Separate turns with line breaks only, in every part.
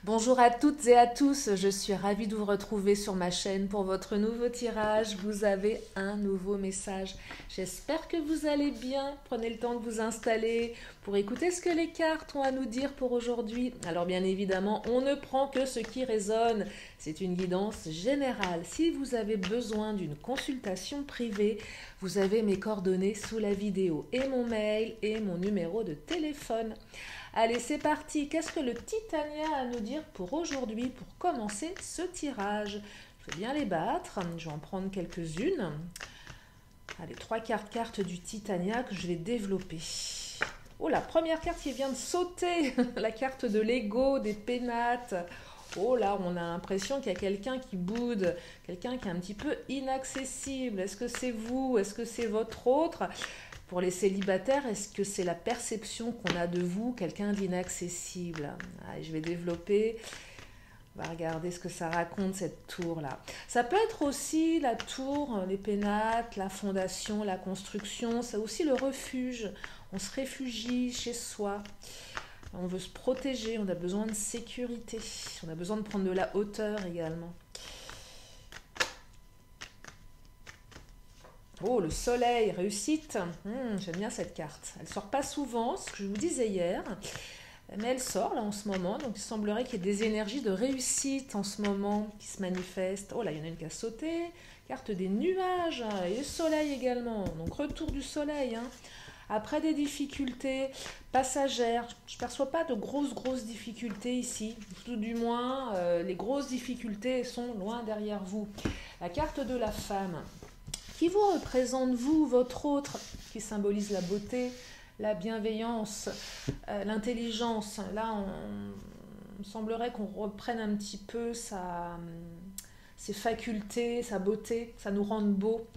Bonjour à toutes et à tous, je suis ravie de vous retrouver sur ma chaîne pour votre nouveau tirage. Vous avez un nouveau message. J'espère que vous allez bien. Prenez le temps de vous installer pour écouter ce que les cartes ont à nous dire pour aujourd'hui. Alors bien évidemment, on ne prend que ce qui résonne. C'est une guidance générale. Si vous avez besoin d'une consultation privée, vous avez mes coordonnées sous la vidéo et mon mail et mon numéro de téléphone. Allez, c'est parti. Qu'est-ce que le Titania a à nous dire pour aujourd'hui, pour commencer ce tirage? Je vais bien les battre. Je vais en prendre quelques-unes. Allez, 3 cartes du Titania que je vais développer. Oh, la première carte qui vient de sauter, la carte de l'ego, des pénates. Oh là, on a l'impression qu'il y a quelqu'un qui boude, quelqu'un qui est un petit peu inaccessible. Est-ce que c'est vous? Est-ce que c'est votre autre? Pour les célibataires, est-ce que c'est la perception qu'on a de vous, quelqu'un d'inaccessible? Allez, je vais développer. On va regarder ce que ça raconte, cette tour-là. Ça peut être aussi la tour, les pénates, la fondation, la construction. C'est aussi le refuge. On se réfugie chez soi. On veut se protéger, on a besoin de sécurité. On a besoin de prendre de la hauteur également. Oh, le soleil, réussite. J'aime bien cette carte. Elle sort pas souvent, ce que je vous disais hier. Mais elle sort là en ce moment. Donc il semblerait qu'il y ait des énergies de réussite en ce moment qui se manifestent. Oh là, il y en a une qui a sauté. Carte des nuages et le soleil également. Donc retour du soleil. Après des difficultés passagères, je ne perçois pas de grosses difficultés ici. Tout du moins, les grosses difficultés sont loin derrière vous. La carte de la femme. Qui vous représente, vous, votre autre, qui symbolise la beauté, la bienveillance, l'intelligence. Là, on semblerait qu'on reprenne un petit peu ses facultés, sa beauté, ça nous rende beau.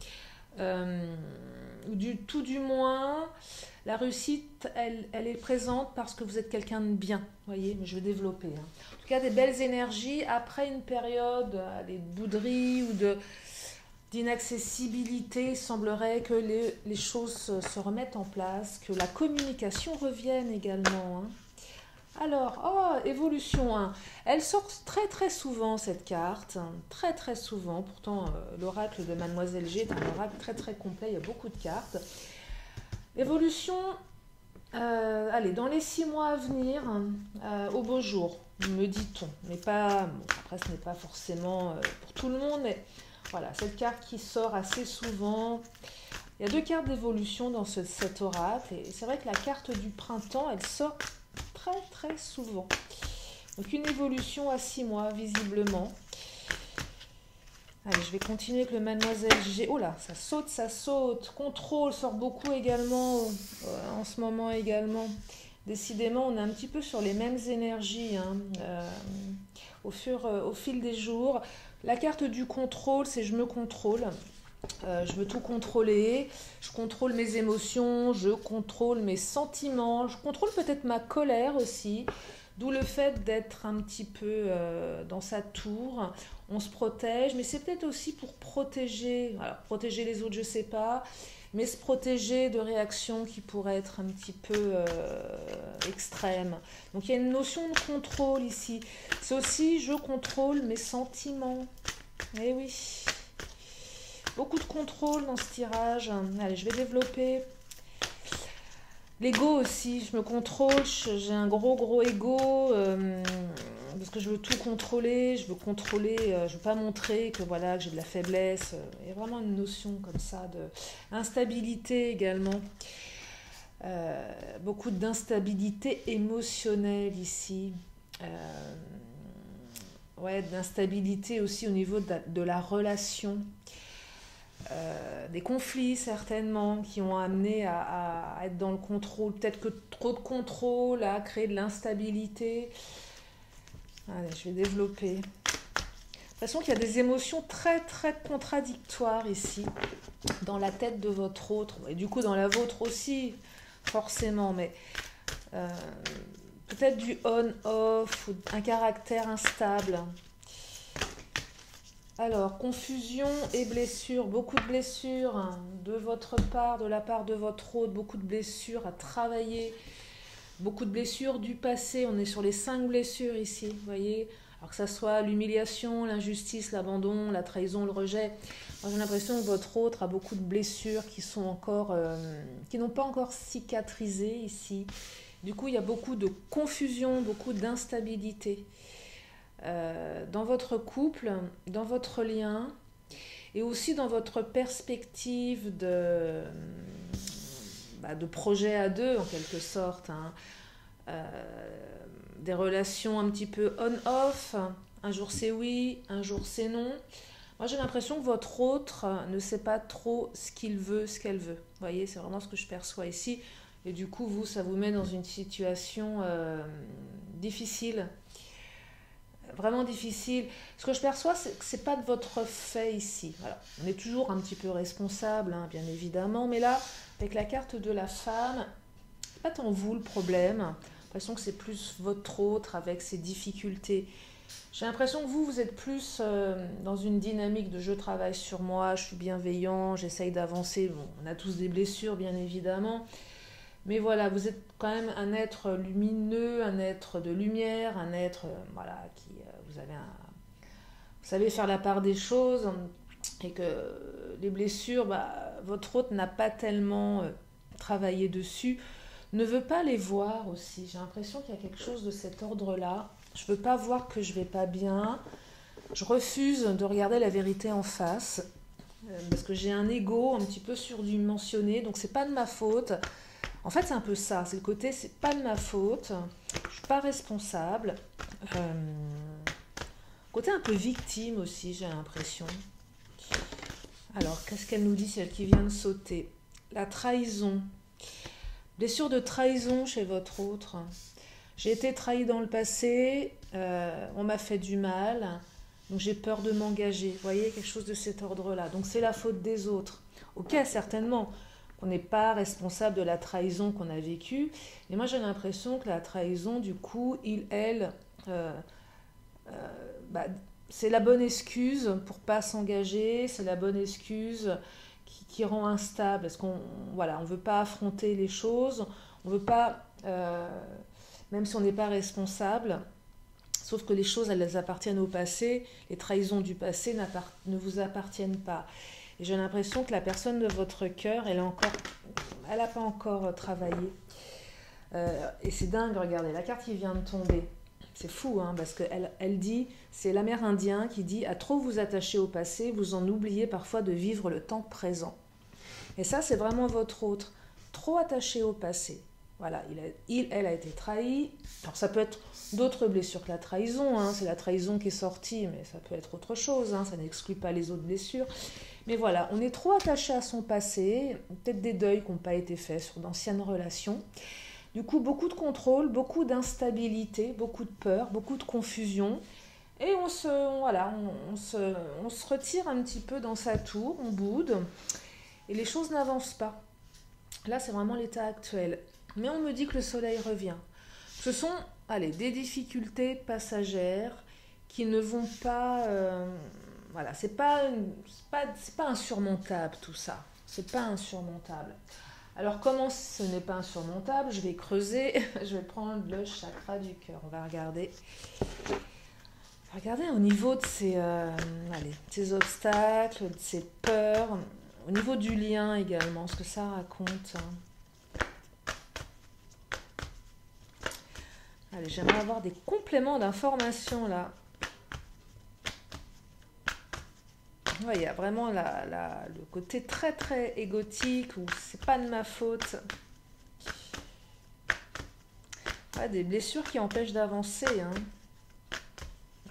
Tout du moins, la réussite, elle est présente parce que vous êtes quelqu'un de bien. Voyez, mais je vais développer. En tout cas, des belles énergies après une période de bouderie ou d'inaccessibilité. Il semblerait que les choses se remettent en place, que la communication revienne également. Alors, oh, évolution 1. Elle sort très souvent cette carte, très souvent. Pourtant, l'oracle de Mademoiselle G est un oracle très complet, il y a beaucoup de cartes. Évolution, allez, dans les 6 mois à venir, au beau jour, me dit-on. Mais pas, bon, après ce n'est pas forcément pour tout le monde, mais voilà, cette carte qui sort assez souvent. Il y a 2 cartes d'évolution dans cet oracle. Et c'est vrai que la carte du printemps, elle sort très souvent. Donc une évolution à 6 mois, visiblement. Allez, je vais continuer avec le Mademoiselle G. Oh là, ça saute. Contrôle sort beaucoup également, en ce moment également. Décidément, on est un petit peu sur les mêmes énergies au fil des jours. La carte du contrôle, c'est je me contrôle. Je veux tout contrôler. Je contrôle mes émotions, je contrôle mes sentiments, je contrôle peut-être ma colère aussi. D'où le fait d'être un petit peu dans sa tour. On se protège, mais c'est peut-être aussi pour protéger. Alors, protéger les autres, je ne sais pas. Mais se protéger de réactions qui pourraient être un petit peu extrêmes. Donc il y a une notion de contrôle ici. C'est aussi je contrôle mes sentiments. Eh oui. Beaucoup de contrôle dans ce tirage. Allez, je vais développer. L'ego aussi, je me contrôle, j'ai un gros ego parce que je veux tout contrôler, je veux contrôler, je veux pas montrer que voilà que j'ai de la faiblesse. Il y a vraiment une notion comme ça de instabilité également. Beaucoup d'instabilité émotionnelle ici. Ouais, d'instabilité aussi au niveau de la relation. Des conflits certainement qui ont amené à être dans le contrôle, peut-être que trop de contrôle a créé de l'instabilité. Allez, je vais développer. De toute façon qu'il y a des émotions très contradictoires ici, dans la tête de votre autre, et du coup dans la vôtre aussi, forcément, mais peut-être du on-off, ou un caractère instable. Alors, confusion et blessures, beaucoup de blessures de votre part, de la part de votre autre, beaucoup de blessures à travailler, beaucoup de blessures du passé. On est sur les 5 blessures ici, vous voyez. Alors que ça soit l'humiliation, l'injustice, l'abandon, la trahison, le rejet. J'ai l'impression que votre autre a beaucoup de blessures qui sont encore, qui n'ont pas encore cicatrisé ici. Du coup, il y a beaucoup de confusion, beaucoup d'instabilité dans votre couple, dans votre lien et aussi dans votre perspective de projet à deux en quelque sorte. Hein. Des relations un petit peu on-off, un jour c'est oui, un jour c'est non. Moi j'ai l'impression que votre autre ne sait pas trop ce qu'il veut, ce qu'elle veut. Vous voyez, c'est vraiment ce que je perçois ici. Et du coup, vous, ça vous met dans une situation difficile. Vraiment difficile. Ce que je perçois, c'est que ce n'est pas de votre fait ici. Voilà. On est toujours un petit peu responsable, hein, bien évidemment. Mais là, avec la carte de la femme, c'est pas tant vous le problème. J'ai l'impression que c'est plus votre autre avec ses difficultés. J'ai l'impression que vous êtes plus dans une dynamique de je travaille sur moi, je suis bienveillant, j'essaye d'avancer. Bon, on a tous des blessures, bien évidemment. Mais voilà, vous êtes quand même un être lumineux, un être de lumière, un être qui vous savez faire la part des choses et que les blessures, votre hôte n'a pas tellement travaillé dessus, ne veut pas les voir aussi. J'ai l'impression qu'il y a quelque chose de cet ordre-là. Je ne veux pas voir que je ne vais pas bien. Je refuse de regarder la vérité en face parce que j'ai un ego un petit peu surdimensionné, donc c'est pas de ma faute. En fait, c'est un peu ça. C'est le côté, c'est pas de ma faute. Je suis pas responsable. Côté un peu victime aussi, j'ai l'impression. Alors, qu'est-ce qu'elle nous dit, celle qui vient de sauter? La trahison. Blessure de trahison chez votre autre. J'ai été trahie dans le passé. On m'a fait du mal. Donc, j'ai peur de m'engager. Vous voyez, quelque chose de cet ordre-là. Donc, c'est la faute des autres. Ok, certainement. On n'est pas responsable de la trahison qu'on a vécue. Et moi, j'ai l'impression que la trahison, du coup, c'est la bonne excuse pour ne pas s'engager, c'est la bonne excuse qui rend instable. Parce qu'on ne veut pas affronter les choses, on ne veut pas, même si on n'est pas responsable, sauf que les choses, elles appartiennent au passé, les trahisons du passé ne vous appartiennent pas. Et j'ai l'impression que la personne de votre cœur, elle n'a pas encore travaillé. Et c'est dingue, regardez, la carte qui vient de tomber. C'est fou, hein, parce qu'elle dit, c'est l'Amérindien qui dit « À trop vous attacher au passé, vous en oubliez parfois de vivre le temps présent. » Et ça, c'est vraiment votre autre. Trop attaché au passé. Voilà, elle a été trahi. Alors ça peut être d'autres blessures que la trahison, hein. C'est la trahison qui est sortie, mais ça peut être autre chose, hein. Ça n'exclut pas les autres blessures. Mais voilà, on est trop attaché à son passé, peut-être des deuils qui n'ont pas été faits sur d'anciennes relations. Du coup, beaucoup de contrôle, beaucoup d'instabilité, beaucoup de peur, beaucoup de confusion. Et on se retire un petit peu dans sa tour, on boude, et les choses n'avancent pas. Là, c'est vraiment l'état actuel. Mais on me dit que le soleil revient. Ce sont, des difficultés passagères qui ne vont pas... c'est pas insurmontable tout ça. C'est pas insurmontable. Alors, comment ce n'est pas insurmontable? Je vais creuser, je vais prendre le chakra du cœur. On va regarder. Regardez au niveau de ces obstacles, de ces peurs, au niveau du lien également, ce que ça raconte. Allez, j'aimerais avoir des compléments d'informations là. Ouais, il y a vraiment le côté très très égotique où c'est pas de ma faute. Ouais, des blessures qui empêchent d'avancer. Hein.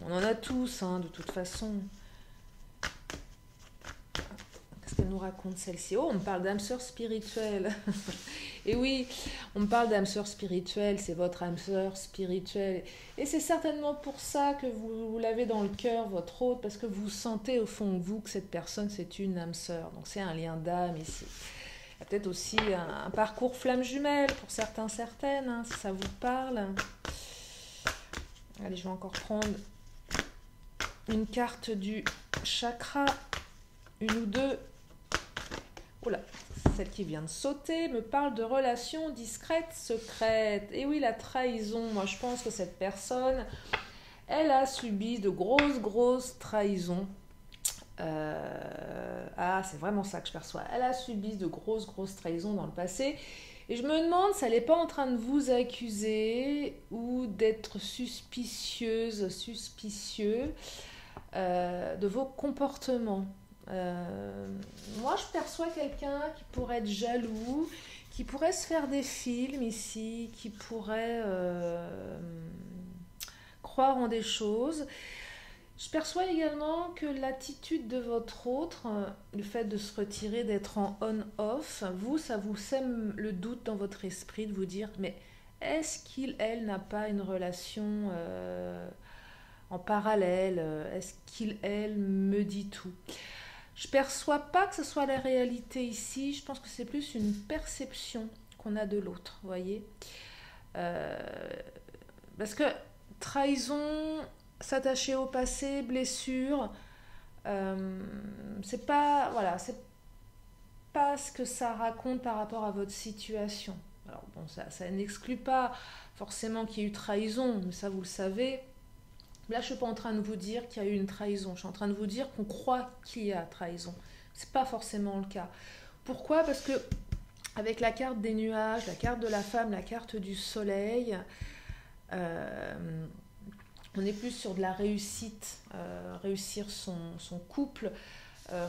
On en a tous, hein, de toute façon. Qu'est-ce qu'elle nous raconte celle-ci? Oh, on me parle d'âme sœur spirituelle. Et oui, on me parle d'âme sœur spirituelle, c'est votre âme sœur spirituelle. Et c'est certainement pour ça que vous l'avez dans le cœur, votre autre, parce que vous sentez au fond de vous que cette personne, c'est une âme sœur. Donc c'est un lien d'âme ici. Il y a peut-être aussi un parcours flamme jumelle pour certains, certaines, hein, si ça vous parle. Allez, je vais encore prendre une carte du chakra, une ou deux. Oula, celle qui vient de sauter, me parle de relations discrètes, secrètes. Et oui, la trahison, moi je pense que cette personne, elle a subi de grosses trahisons. Ah, c'est vraiment ça que je perçois. Elle a subi de grosses trahisons dans le passé. Et je me demande si elle n'est pas en train de vous accuser ou d'être suspicieux de vos comportements. Moi, je perçois quelqu'un qui pourrait être jaloux, qui pourrait se faire des films ici, qui pourrait croire en des choses. Je perçois également que l'attitude de votre autre, le fait de se retirer, d'être en on-off, ça vous sème le doute dans votre esprit de vous dire, mais est-ce qu'il, elle, n'a pas une relation en parallèle? Est-ce qu'il, elle, me dit tout? Je ne perçois pas que ce soit la réalité ici, je pense que c'est plus une perception qu'on a de l'autre, vous voyez. Parce que trahison, s'attacher au passé, blessure, c'est pas, voilà, c'est pas ce que ça raconte par rapport à votre situation. Alors bon, ça n'exclut pas forcément qu'il y ait eu trahison, mais ça vous le savez. Là, je ne suis pas en train de vous dire qu'il y a eu une trahison. Je suis en train de vous dire qu'on croit qu'il y a trahison. Ce n'est pas forcément le cas. Pourquoi? Parce que avec la carte des nuages, la carte de la femme, la carte du soleil, on est plus sur de la réussite, réussir son couple,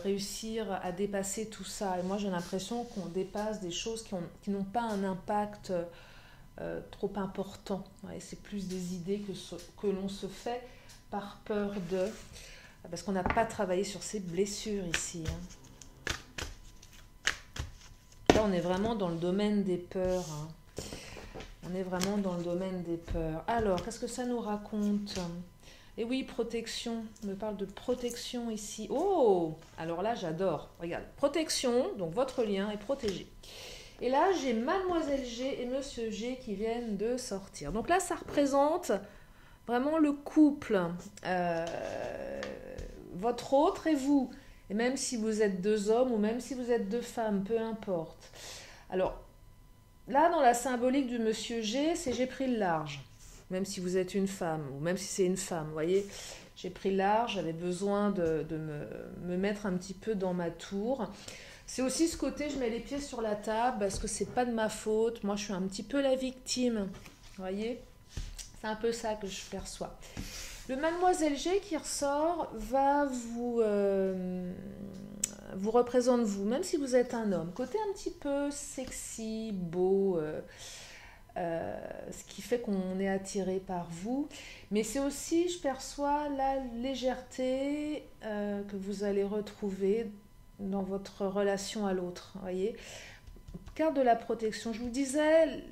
réussir à dépasser tout ça. Et moi, j'ai l'impression qu'on dépasse des choses qui n'ont pas un impact trop important. Ouais, c'est plus des idées que l'on se fait par peur de... Parce qu'on n'a pas travaillé sur ces blessures ici. Hein. Là, on est vraiment dans le domaine des peurs. Hein. On est vraiment dans le domaine des peurs. Alors, qu'est-ce que ça nous raconte? Et oui, protection. On me parle de protection ici. Oh! Alors là, j'adore. Regarde, protection, donc votre lien est protégé. Et là, j'ai Mademoiselle G et Monsieur G qui viennent de sortir. Donc là, ça représente vraiment le couple. Votre autre et vous. Et même si vous êtes deux hommes ou même si vous êtes deux femmes, peu importe. Alors, là, dans la symbolique du Monsieur G, c'est j'ai pris le large. Même si vous êtes une femme ou même si c'est une femme, vous voyez. J'ai pris le large, j'avais besoin de me mettre un petit peu dans ma tour. C'est aussi ce côté, je mets les pieds sur la table parce que c'est pas de ma faute. Moi, je suis un petit peu la victime. Vous voyez? C'est un peu ça que je perçois. Le Mademoiselle G qui ressort va vous représente vous, même si vous êtes un homme. Côté un petit peu sexy, beau, ce qui fait qu'on est attiré par vous. Mais c'est aussi, je perçois la légèreté que vous allez retrouver dans votre relation à l'autre, voyez. Carte de la protection. Je vous disais,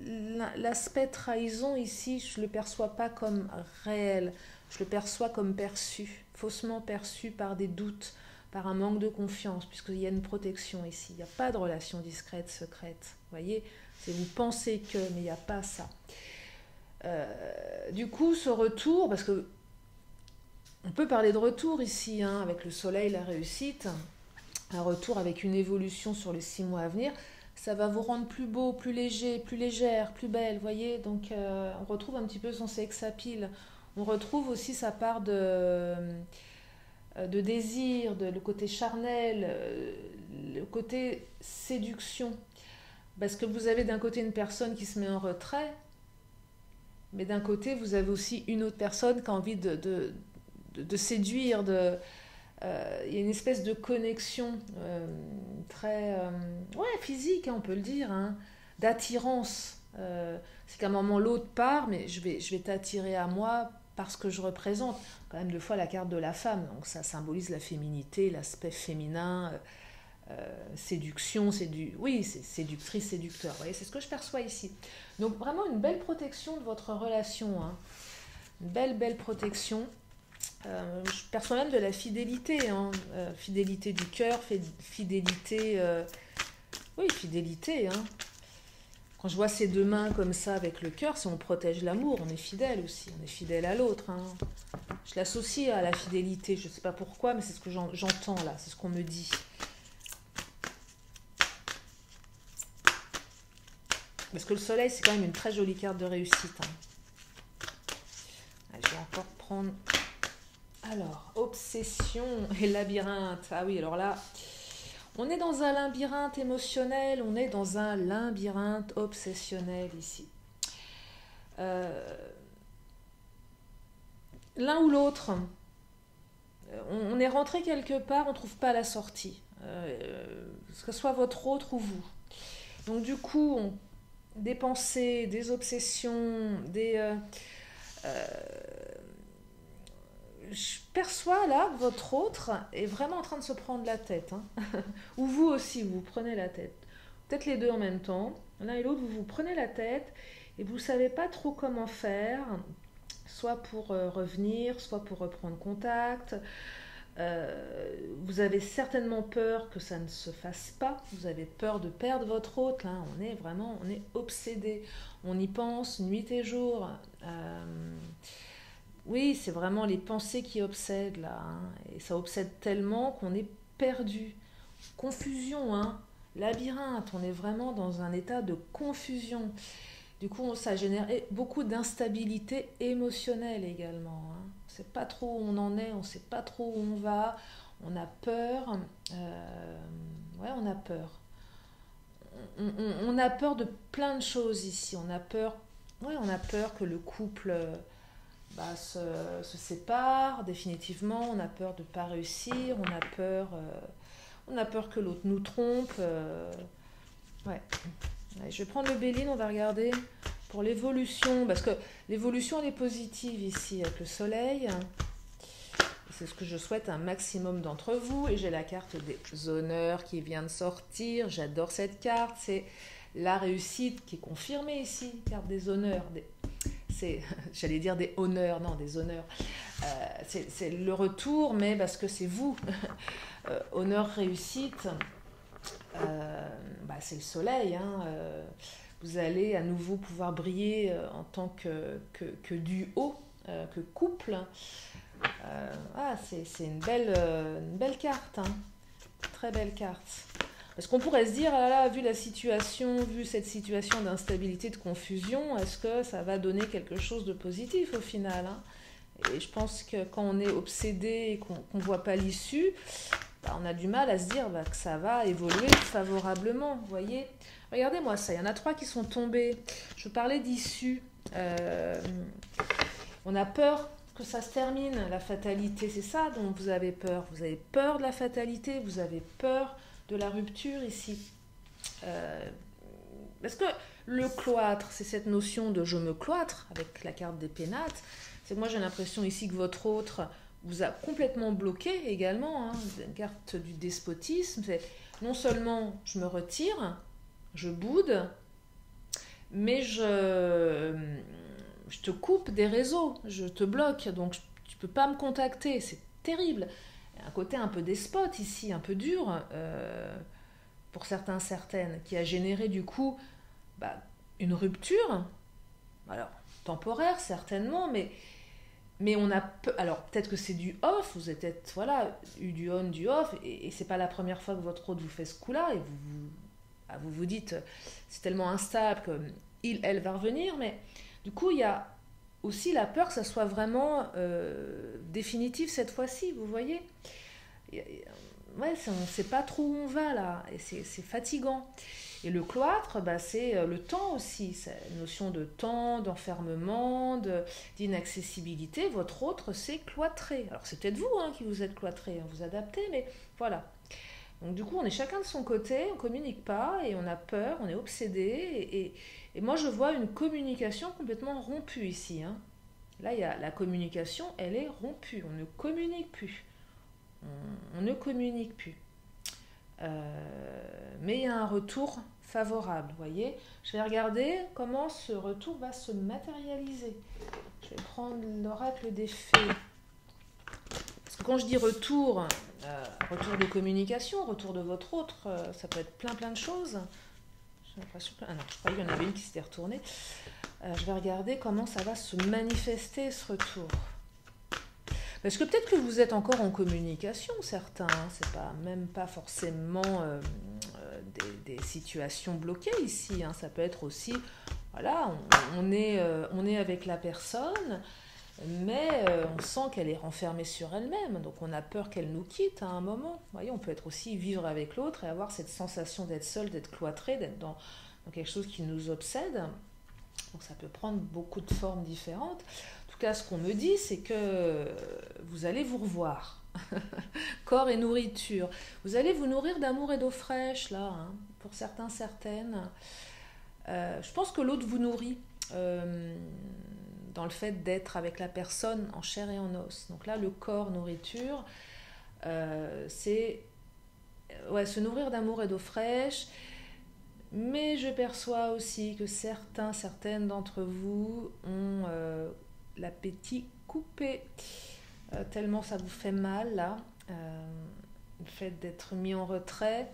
l'aspect trahison ici, je ne le perçois pas comme réel. Je le perçois comme perçu, faussement perçu par des doutes, par un manque de confiance, puisqu'il y a une protection ici. Il n'y a pas de relation discrète, secrète. Voyez, c'est vous pensez que, mais il n'y a pas ça. Du coup, ce retour, parce que on peut parler de retour ici, hein, avec le soleil, la réussite, un retour avec une évolution sur les 6 mois à venir, ça va vous rendre plus beau, plus léger, plus légère, plus belle, voyez. Donc on retrouve un petit peu son sex appeal. On retrouve aussi sa part de désir, le côté charnel, le côté séduction. Parce que vous avez d'un côté une personne qui se met en retrait, mais d'un côté vous avez aussi une autre personne qui a envie de séduire, il y a une espèce de connexion très physique, hein, on peut le dire, hein, d'attirance. C'est qu'à un moment l'autre part, mais je vais t'attirer à moi parce que je représente. Quand même 2 fois la carte de la femme, donc ça symbolise la féminité, l'aspect féminin, séduction, c'est séductrice, séducteur. Vous voyez, c'est ce que je perçois ici. Donc vraiment une belle protection de votre relation, hein. Une belle protection. Je perçois même de la fidélité, hein. Fidélité du cœur, fidélité, fidélité. Hein. Quand je vois ces 2 mains comme ça avec le cœur, si on protège l'amour, on est fidèle aussi, on est fidèle à l'autre. Hein. Je l'associe à la fidélité, je ne sais pas pourquoi, mais c'est ce que j'entends là, c'est ce qu'on me dit. Parce que le soleil, c'est quand même une très jolie carte de réussite. Hein. Allez, je vais encore prendre... Alors, obsession et labyrinthe. Ah oui, alors là, on est dans un labyrinthe émotionnel, on est dans un labyrinthe obsessionnel ici. L'un ou l'autre, on est rentré quelque part, on ne trouve pas la sortie. Que ce soit votre autre ou vous. Donc du coup, des pensées, des obsessions, je perçois là que votre autre est vraiment en train de se prendre la tête. Hein. Ou vous aussi, vous prenez la tête. Peut-être les deux en même temps. L'un et l'autre, vous vous prenez la tête et vous ne savez pas trop comment faire, soit pour revenir, soit pour reprendre contact. Vous avez certainement peur que ça ne se fasse pas. Vous avez peur de perdre votre autre. Là, on est obsédé. On y pense nuit et jour. Oui, c'est vraiment les pensées qui obsèdent là. Hein. Et ça obsède tellement qu'on est perdu. Confusion, hein. Labyrinthe. On est vraiment dans un état de confusion. Du coup, ça génère beaucoup d'instabilité émotionnelle également. Hein. On ne sait pas trop où on en est, on ne sait pas trop où on va. On a peur. Ouais, on a peur. On a peur de plein de choses ici. On a peur que le couple se sépare définitivement. On a peur de ne pas réussir. On a peur que l'autre nous trompe. Ouais. Allez, je vais prendre le Béline, on va regarder pour l'évolution, parce que l'évolution elle est positive ici avec le soleil. C'est ce que je souhaite à un maximum d'entre vous. Et j'ai la carte des honneurs qui vient de sortir. J'adore cette carte. C'est la réussite qui est confirmée ici. Carte des honneurs. J'allais dire des honneurs, non, des honneurs. C'est le retour, mais parce que c'est vous. Honneur, réussite. C'est le soleil. Hein. Vous allez à nouveau pouvoir briller en tant que duo, que couple. C'est une belle carte, hein. Très belle carte. Parce qu'on pourrait se dire, ah là, vu cette situation d'instabilité, de confusion, est-ce que ça va donner quelque chose de positif au final, hein? Et je pense que quand on est obsédé et qu'on ne voit pas l'issue, on a du mal à se dire que ça va évoluer favorablement, vous voyez. Regardez-moi ça, il y en a 3 qui sont tombés. Je parlais d'issue. On a peur que ça se termine, la fatalité, c'est ça dont vous avez peur. Vous avez peur de la fatalité, vous avez peur de la rupture ici. Parce que le cloître, c'est cette notion de « je me cloître » avec la carte des pénates. C'est que moi j'ai l'impression ici que votre autre vous a complètement bloqué également. Hein. Une carte du despotisme, c'est non seulement je me retire, je boude, mais je te coupe des réseaux, je te bloque, donc tu ne peux pas me contacter, c'est terrible. Il y a un côté un peu despote ici, un peu dur, pour certaines, qui a généré du coup une rupture, alors temporaire certainement, mais on a alors peut-être que c'est du off, vous êtes peut-être eu du on, du off, et c'est pas la première fois que votre autre vous fait ce coup-là, et vous dites c'est tellement instable que elle va revenir, mais du coup il y a aussi la peur que ça soit vraiment définitif cette fois-ci, vous voyez. Ouais, on ne sait pas trop où on va là, et c'est fatigant. Et le cloître, c'est le temps aussi, c'est une notion de temps, d'enfermement, d'inaccessibilité. Votre autre, c'est cloîtré. Alors c'est peut-être vous qui vous êtes cloîtré, vous adaptez, mais voilà. Donc du coup, on est chacun de son côté, on ne communique pas, et on a peur, on est obsédé, et moi je vois une communication complètement rompue ici. Hein. Là, il y a la communication, elle est rompue, on ne communique plus. On ne communique plus. Mais il y a un retour favorable, vous voyez. Je vais regarder comment ce retour va se matérialiser. Je vais prendre l'oracle des fées. Parce que quand je dis retour, retour de communication, retour de votre autre, ça peut être plein de choses. J'ai l'impression que... Ah non, je croyais qu'il y en avait une qui s'était retournée. Je vais regarder comment ça va se manifester ce retour. Parce que peut-être que vous êtes encore en communication, certains, hein, c'est même pas forcément des situations bloquées ici, hein. Ça peut être aussi, voilà, on est avec la personne, mais on sent qu'elle est renfermée sur elle-même, donc on a peur qu'elle nous quitte à un moment. Vous voyez, on peut être aussi vivre avec l'autre et avoir cette sensation d'être seul, d'être cloîtré, d'être dans quelque chose qui nous obsède. Donc ça peut prendre beaucoup de formes différentes. En tout cas, ce qu'on me dit, c'est que vous allez vous revoir. Corps et nourriture. Vous allez vous nourrir d'amour et d'eau fraîche, là, hein, pour certains, certaines. Je pense que l'autre vous nourrit dans le fait d'être avec la personne en chair et en os. Donc là, le corps, nourriture, c'est se nourrir d'amour et d'eau fraîche. Mais je perçois aussi que certaines d'entre vous ont l'appétit coupé, tellement ça vous fait mal, là. Le fait d'être mis en retrait.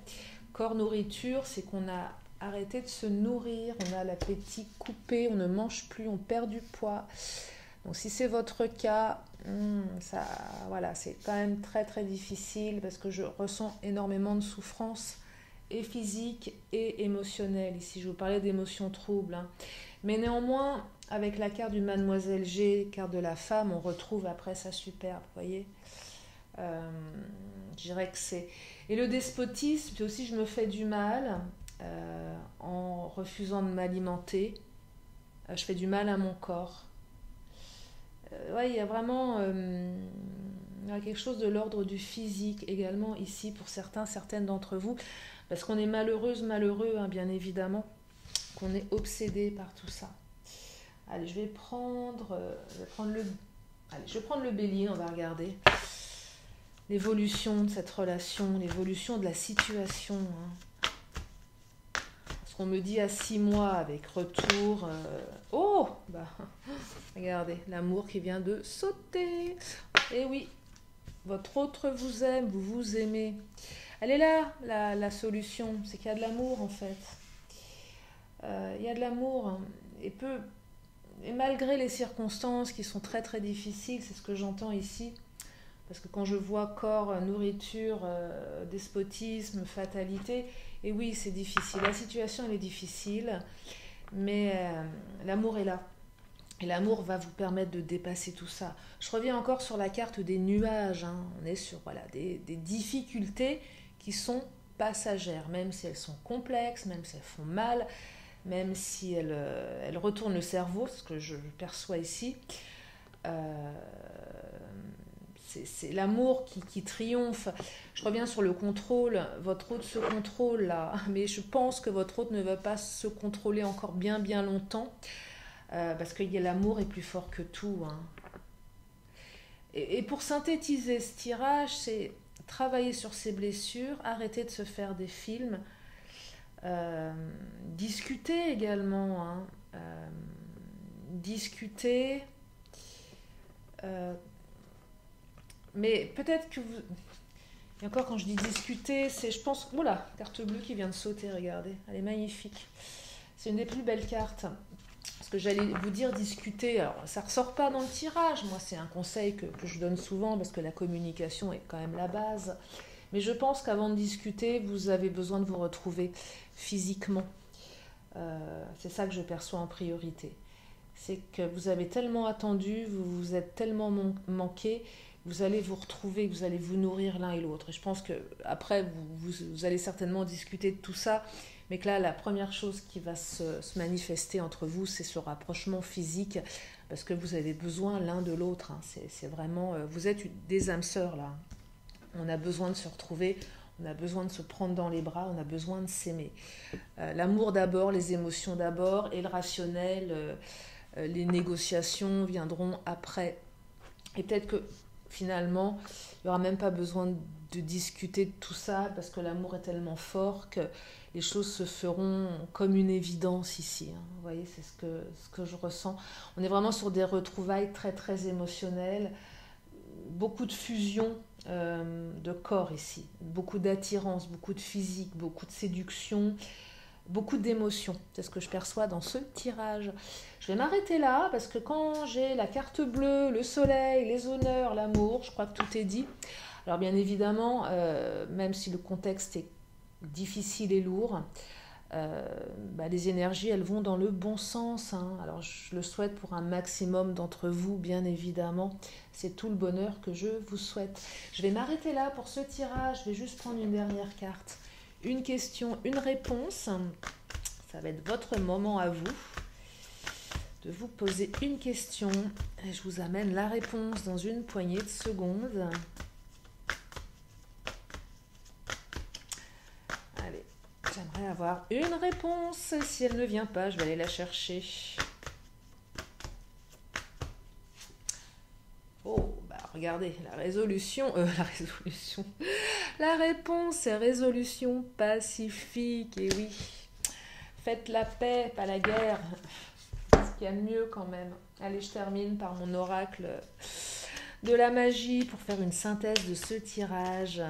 Corps nourriture, c'est qu'on a arrêté de se nourrir, on a l'appétit coupé, on ne mange plus, on perd du poids. Donc si c'est votre cas, ça, voilà, c'est quand même très très difficile parce que je ressens énormément de souffrance et physique et émotionnelle. Ici, je vous parlais d'émotions troubles, hein. Mais néanmoins, avec la carte du Mademoiselle G, carte de la femme, on retrouve après ça superbe, vous voyez. Je dirais que c'est... Et le despotisme, c'est aussi je me fais du mal en refusant de m'alimenter. Je fais du mal à mon corps. Ouais, il y a vraiment il y a quelque chose de l'ordre du physique également ici pour certaines d'entre vous. Parce qu'on est malheureux, hein, bien évidemment, qu'on est obsédé par tout ça. Allez, je vais prendre le bélier, on va regarder l'évolution de cette relation, l'évolution de la situation. Hein. Ce qu'on me dit à 6 mois avec retour. Regardez, l'amour qui vient de sauter. Et oui, votre autre vous aime, vous vous aimez. Elle est là, la solution, c'est qu'il y a de l'amour en fait. Il y a de l'amour, hein, et malgré les circonstances qui sont très très difficiles, c'est ce que j'entends ici, parce que quand je vois corps, nourriture, despotisme, fatalité, et oui c'est difficile, la situation elle est difficile, mais l'amour est là. Et l'amour va vous permettre de dépasser tout ça. Je reviens encore sur la carte des nuages, hein. On est sur des difficultés qui sont passagères, même si elles sont complexes, même si elles font mal, même si elles retournent le cerveau, ce que je perçois ici. C'est l'amour qui triomphe. Je reviens sur le contrôle. Votre hôte se contrôle là, mais je pense que votre hôte ne va pas se contrôler encore bien bien longtemps, parce que l'amour est plus fort que tout, hein. Et pour synthétiser ce tirage, c'est travailler sur ses blessures, arrêter de se faire des films, discuter également, hein, discuter, mais peut-être que vous... Et encore quand je dis discuter, c'est, je pense, voilà, carte bleue qui vient de sauter, regardez, elle est magnifique. C'est une des plus belles cartes. Parce que j'allais vous dire discuter, alors ça ne ressort pas dans le tirage, moi c'est un conseil que je donne souvent parce que la communication est quand même la base. Mais je pense qu'avant de discuter, vous avez besoin de vous retrouver physiquement. C'est ça que je perçois en priorité. C'est que vous avez tellement attendu, vous vous êtes tellement manqué, vous allez vous retrouver, vous allez vous nourrir l'un et l'autre. Et je pense qu'après, vous allez certainement discuter de tout ça, mais que là, la première chose qui va se manifester entre vous, c'est ce rapprochement physique, parce que vous avez besoin l'un de l'autre, hein. C'est vraiment... vous êtes des âmes sœurs, là. On a besoin de se retrouver, on a besoin de se prendre dans les bras, on a besoin de s'aimer. L'amour d'abord, les émotions d'abord, et le rationnel, les négociations viendront après. Et peut-être que finalement, il n'y aura même pas besoin de discuter de tout ça, parce que l'amour est tellement fort que les choses se feront comme une évidence ici, hein. Vous voyez, c'est ce que je ressens. On est vraiment sur des retrouvailles très très émotionnelles, beaucoup de fusion de corps ici, beaucoup d'attirance, beaucoup de physique, beaucoup de séduction, beaucoup d'émotions. C'est ce que je perçois dans ce tirage. Je vais m'arrêter là parce que quand j'ai la carte bleue, le soleil, les honneurs, l'amour, je crois que tout est dit. Alors bien évidemment, même si le contexte est difficile et lourd, les énergies, elles vont dans le bon sens, hein. Alors, je le souhaite pour un maximum d'entre vous, bien évidemment. C'est tout le bonheur que je vous souhaite. Je vais m'arrêter là pour ce tirage. Je vais juste prendre une dernière carte. Une question, une réponse. Ça va être votre moment à vous de vous poser une question. Et je vous amène la réponse dans une poignée de secondes. Allez, j'aimerais avoir une réponse. Si elle ne vient pas, je vais aller la chercher. Oh, regardez, la réponse est résolution pacifique. Et oui, faites la paix, pas la guerre. Ce qu'il y a de mieux quand même. Allez, je termine par mon oracle de la magie pour faire une synthèse de ce tirage.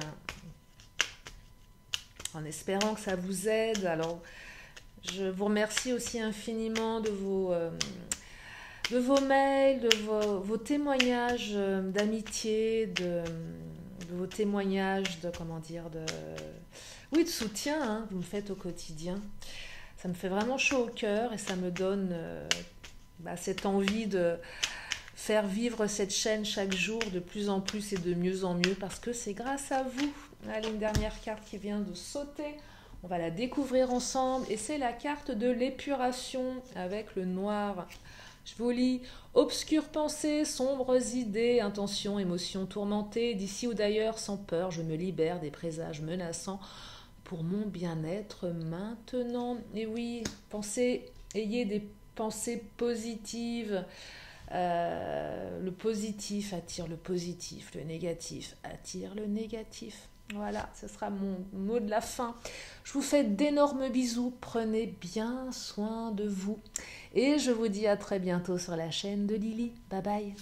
En espérant que ça vous aide. Alors, je vous remercie aussi infiniment de vos mails, de vos témoignages d'amitié, de vos témoignages de soutien, hein, vous me faites au quotidien. Ça me fait vraiment chaud au cœur et ça me donne cette envie de faire vivre cette chaîne chaque jour de plus en plus et de mieux en mieux parce que c'est grâce à vous. Allez, une dernière carte qui vient de sauter. On va la découvrir ensemble et c'est la carte de l'épuration avec le noir. Je vous lis « Obscures pensées, sombres idées, intentions, émotions tourmentées, d'ici ou d'ailleurs, sans peur, je me libère des présages menaçants pour mon bien-être maintenant. » Et oui, ayez des pensées positives. Le positif attire le positif, le négatif attire le négatif. Voilà, ce sera mon mot de la fin. Je vous fais d'énormes bisous, prenez bien soin de vous. Et je vous dis à très bientôt sur la chaîne de Lily. Bye bye.